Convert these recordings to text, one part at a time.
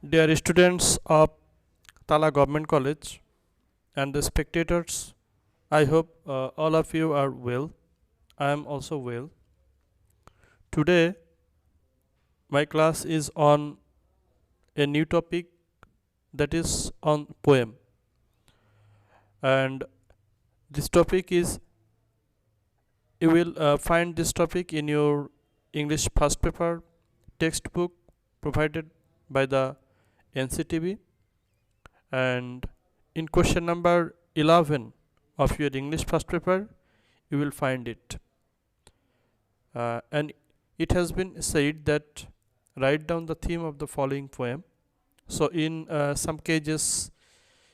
Dear students of Tala Government College and the spectators, I hope all of you are well. I am also well. Today, my class is on a new topic, that is on poem, and this topic is you will find this topic in your English first paper textbook provided by the NCTB, and in question number 11 of your English first paper you will find it. And it has been said that write down the theme of the following poem. So in some cases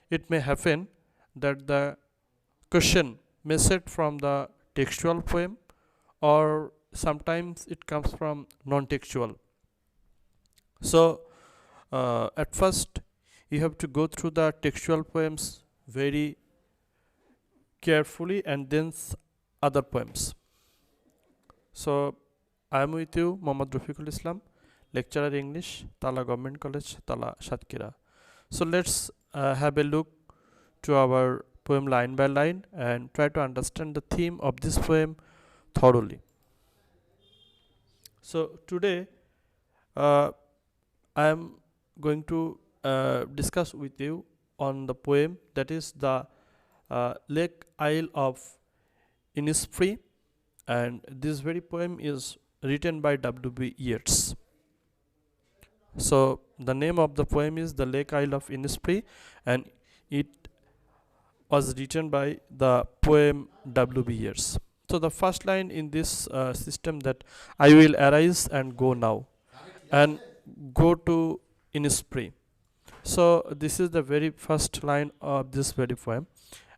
it may happen that the question may set from the textual poem, or sometimes it comes from non-textual. So at first you have to go through the textual poems very carefully and then other poems. So I am with you, Mohammad Rafiqul Islam, lecturer English, Tala Government College, Tala, Satkira. So let's have a look to our poem line by line and try to understand the theme of this poem thoroughly. So today I am going to discuss with you on the poem that is the Lake Isle of Innisfree, and this very poem is written by W.B. Yeats. So the name of the poem is the Lake Isle of Innisfree, and it was written by the poem W.B. Yeats. So the first line in this system, that I will arise and go now and go to Innisfree. So this is the very first line of this very poem,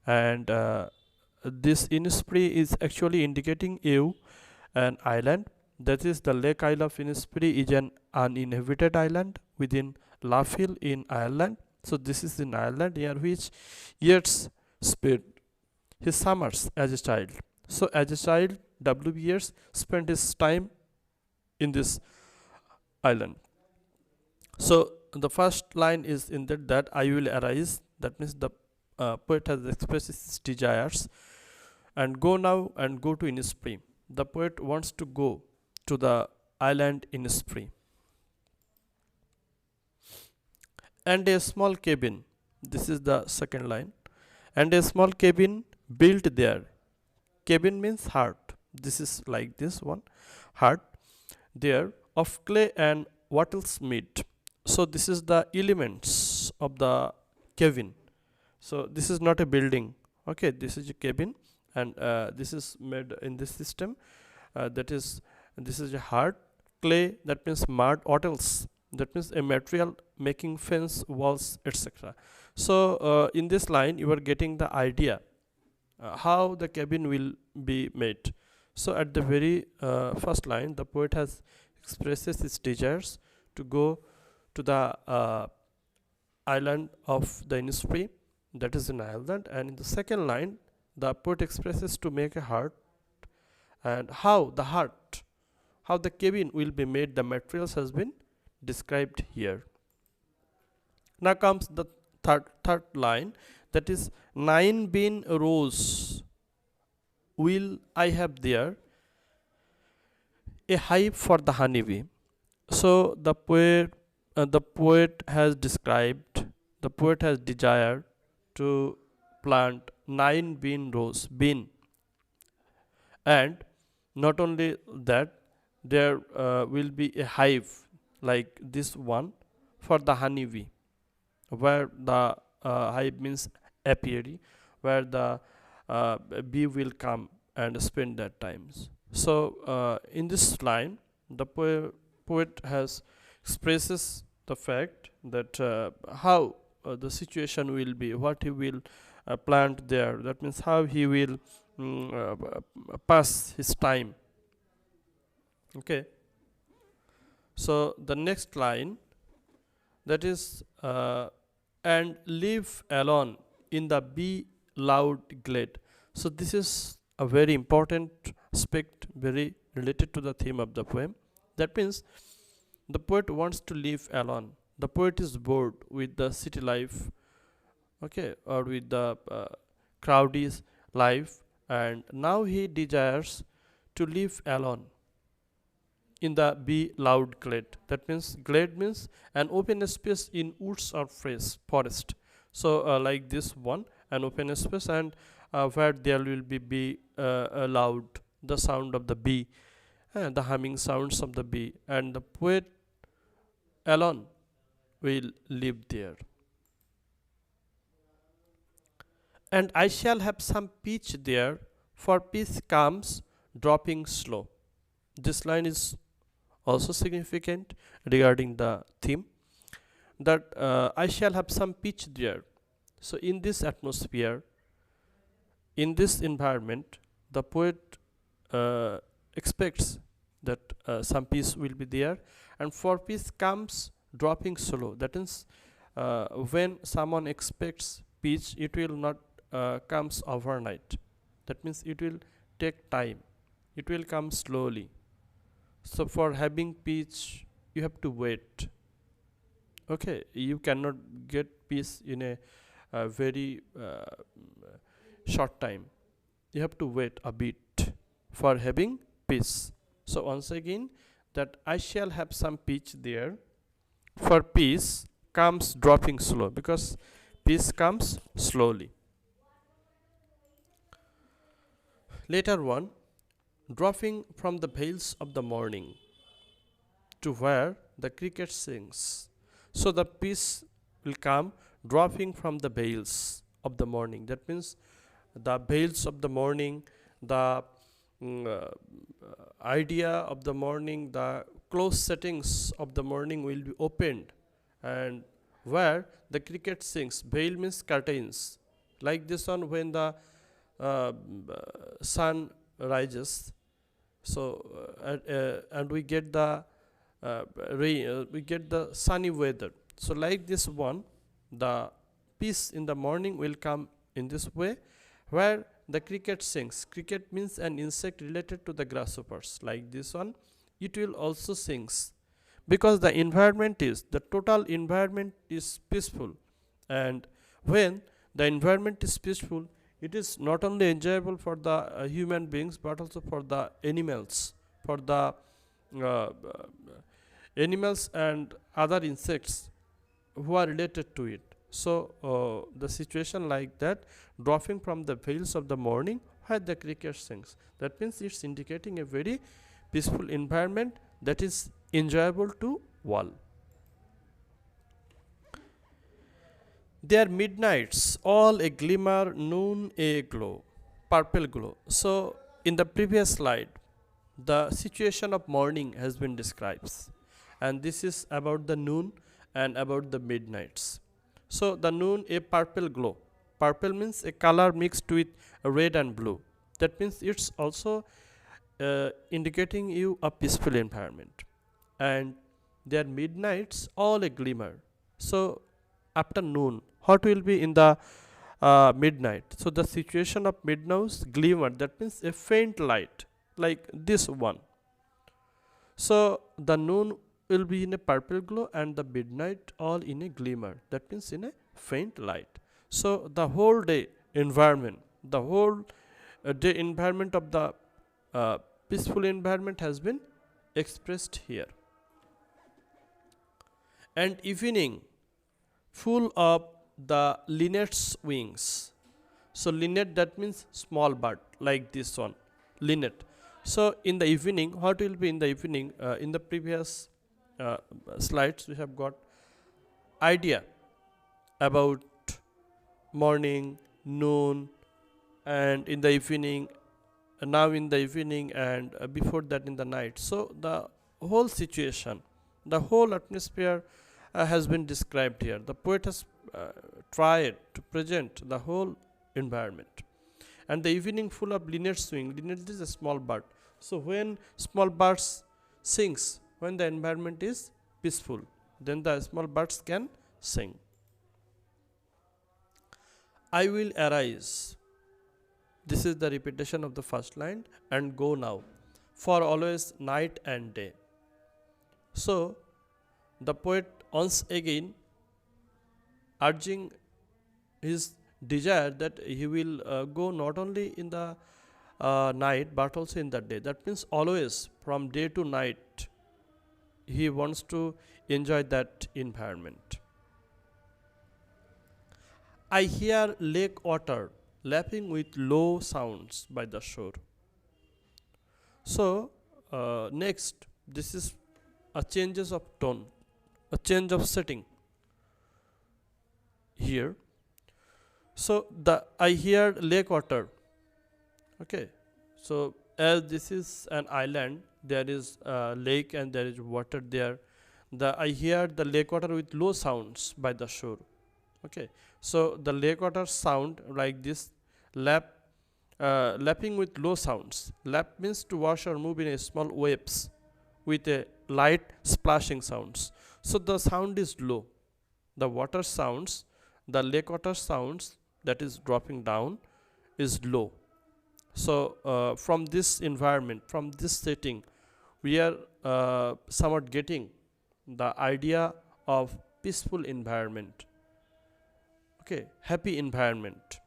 and this Innisfree is actually indicating you an island, that is the Lake Isle of Innisfree is an uninhabited island within Laughill in Ireland. So this is in Ireland, near which Yeats spent his summers as a child. So as a child, W. Yeats spent his time in this island. So the first line is in that I will arise. That means the poet has expressed his desires and go now and go to Innisfree. The poet wants to go to the island Innisfree. And a small cabin, this is the second line, and a small cabin built there. Cabin means heart. This is like this one, heart there, of clay and wattles meat. So this is the elements of the cabin. So this is not a building, okay, this is a cabin, and this is made in this system, that is, this is a heart, clay, that means mud, wattles, that means a material making fence, walls, etc. So in this line you are getting the idea how the cabin will be made. So at the very first line, the poet has expresses his desires to go to the island of the Innisfree, that is in Ireland, and in the second line the poet expresses to make a heart, and how the cabin will be made, the materials has been described here. Now comes the third line, that is 9 bean rows will I have there, a hive for the honeybee. So the poet has described, the poet has desired to plant 9 bean rows, bean, and not only that, there will be a hive like this one for the honeybee, where the hive means apiary, where the bee will come and spend that times. So in this line the poet has expresses the fact that how the situation will be, what he will plant there, that means how he will pass his time. Okay, so the next line, that is and live alone in the bee loud glade. So this is a very important aspect, very related to the theme of the poem. That means the poet wants to live alone. The poet is bored with the city life, okay, or with the crowded life, and now he desires to live alone in the be loud glade. That means glade means an open space in woods or forest. So like this one, an open space, and where there will be loud the sound of the bee, the humming sounds of the bee, and the poet alone will live there. And I shall have some peace there, for peace comes dropping slow. This line is also significant regarding the theme, that I shall have some peace there. So, in this atmosphere, in this environment, the poet expects that some peace will be there, and for peace comes dropping slow. That means when someone expects peace, it will not comes overnight. That means it will take time. It will come slowly. So for having peace, you have to wait. Okay, you cannot get peace in a very short time. You have to wait a bit for having peace. So once again, that I shall have some peace there, for peace comes dropping slow, because peace comes slowly. Later one, dropping from the veils of the morning to where the cricket sings. So the peace will come dropping from the veils of the morning. That means the veils of the morning, the idea of the morning, the close settings of the morning will be opened, and where the cricket sings. Veil means curtains. Like this one, when the uh, sun rises, so and we get the rain, we get the sunny weather. So like this one, the peace in the morning will come in this way, where the cricket sings. Cricket means an insect related to the grasshoppers. Like this one, it will also sings, because the environment is, the total environment is peaceful, and when the environment is peaceful, it is not only enjoyable for the human beings, but also for the animals, for the uh, animals and other insects who are related to it. So the situation like that, dropping from the veils of the morning where the cricket sings, that means it's indicating a very peaceful environment that is enjoyable to all. Their midnights, all a glimmer, noon a glow, purple glow. So, in the previous slide, the situation of morning has been described, and this is about the noon and about the midnights. So, the noon a purple glow. Purple means a color mixed with red and blue. That means it's also indicating you a peaceful environment. And their midnights, all a glimmer. So, after noon, what will be in the midnight? So the situation of midnight's glimmer, that means a faint light, like this one. So the noon will be in a purple glow, and the midnight all in a glimmer, that means in a faint light. So the whole day environment, the whole day environment of the peaceful environment has been expressed here. And evening, full of the linnet's wings. So linnet, that means small bird, like this one, linnet. So in the evening, what will be in the evening? In the previous slides, we have got idea about morning, noon, and in the evening. Now in the evening, and before that in the night. So the whole situation, the whole atmosphere has been described here. The poet has tried to present the whole environment. And the evening full of linnet swing. Linnet is a small bird. So when small birds sings, when the environment is peaceful, then the small birds can sing. I will arise. This is the repetition of the first line, and go now, for always night and day. So the poet once again urging his desire that he will go not only in the night but also in the day. That means always from day to night he wants to enjoy that environment. I hear lake water lapping with low sounds by the shore. So next, this is a changes of tone, a change of setting here. So the I hear lake water. Okay, so as this is an island, there is a lake and there is water there. I hear the lake water with low sounds by the shore. Okay, so the lake water sound like this, lapping with low sounds. Lap means to wash or move in a small waves with a light splashing sounds. So the sound is low. The water sounds, the lake water sounds that is dropping down is low. So from this environment, from this setting, we are somewhat getting the idea of peaceful environment. Okay, happy environment,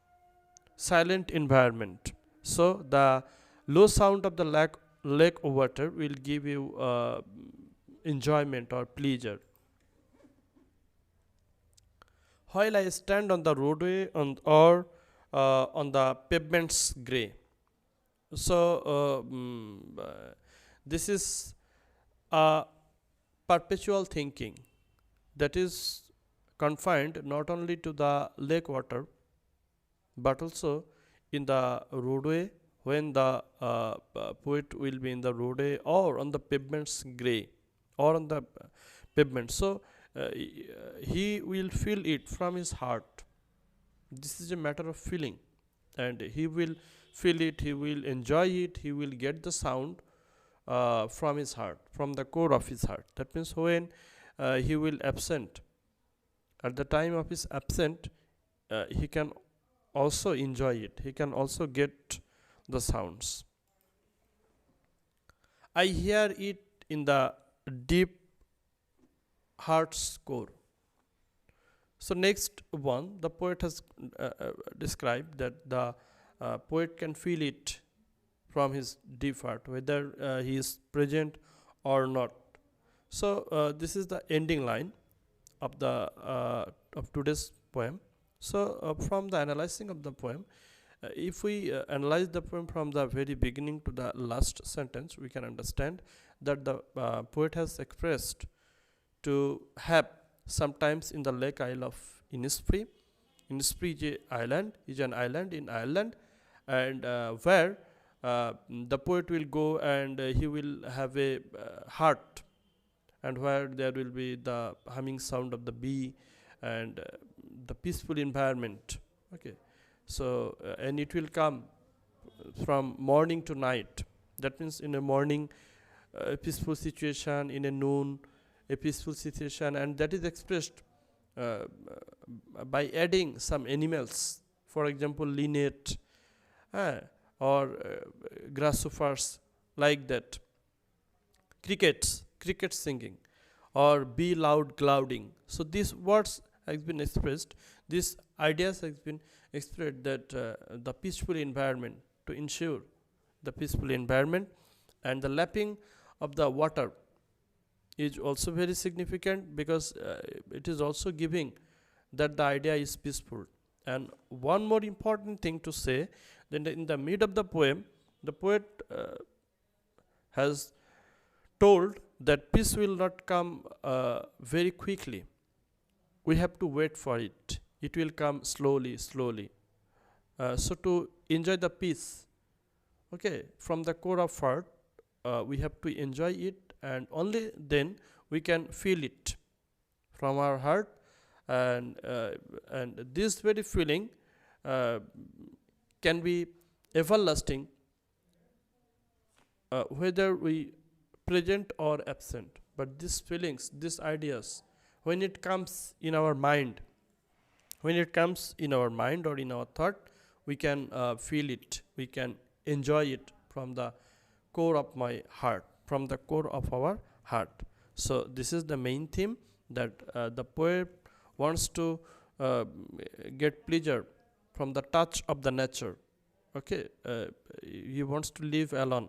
silent environment. So the low sound of the lake water will give you enjoyment or pleasure. While I stand on the roadway or on the pavement's grey. So this is a perpetual thinking that is confined not only to the lake water but also in the roadway when the poet will be in the roadway or on the pavement's grey or on the pavement. So he will feel it from his heart. This is a matter of feeling, and he will feel it, he will enjoy it, he will get the sound from his heart, from the core of his heart. That means when he will absent, at the time of his absent, he can also enjoy it, he can also get the sounds. I hear it in the deep heart's core. So next one, the poet has described that the poet can feel it from his deep heart, whether he is present or not. So this is the ending line of the of today's poem. So from the analyzing of the poem, if we analyze the poem from the very beginning to the last sentence, we can understand that the poet has expressed to have sometimes in the lake isle of Innisfree. Innisfree is an island in Ireland, and where the poet will go and he will have a heart, and where there will be the humming sound of the bee and the peaceful environment. Okay, so and it will come from morning to night. That means in a morning a peaceful situation, in a noon a peaceful situation, and that is expressed by adding some animals, for example linnet or grasshoppers, like that, crickets singing, or bee loud clouding. So these words has been expressed, these ideas has been expressed, that the peaceful environment, to ensure the peaceful environment, and the lapping of the water is also very significant, because it is also giving that the idea is peaceful. And one more important thing to say, then in the mid of the poem, the poet has told that peace will not come very quickly. We have to wait for it. It will come slowly. So to enjoy the peace, okay, from the core of heart, we have to enjoy it, and only then we can feel it from our heart, and this very feeling can be everlasting, whether we present or absent. But these feelings, these ideas, when it comes in our mind, or in our thought, we can feel it, we can enjoy it from the core of my heart, from the core of our heart. So this is the main theme that the poet wants to uh, get pleasure from the touch of the nature. Okay, he wants to live alone.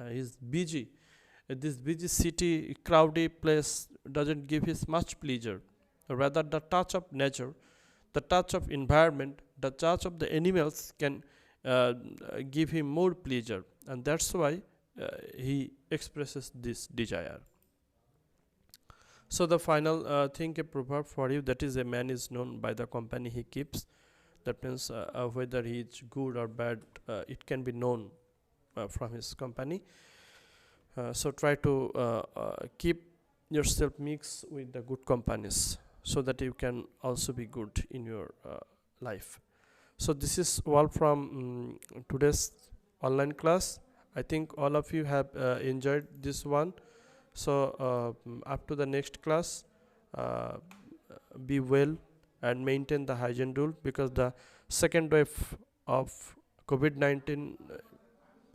He's busy. This busy city, crowded place doesn't give him much pleasure. Rather, the touch of nature, the touch of environment, the touch of the animals can give him more pleasure, and that's why he expresses this desire. So the final thing, a proverb for you, that is, a man is known by the company he keeps. That means whether he is good or bad, it can be known from his company. So try to keep yourself mixed with the good companies, so that you can also be good in your life. So this is all from today's online class. I think all of you have enjoyed this one. So up to the next class, uh, be well and maintain the hygiene rule, because the second wave of COVID-19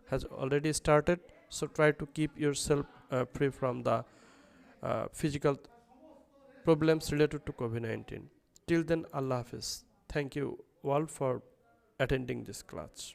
has already started. So try to keep yourself free from the physical problems related to COVID-19. Till then, Allah Hafiz. Thank you all for attending this class.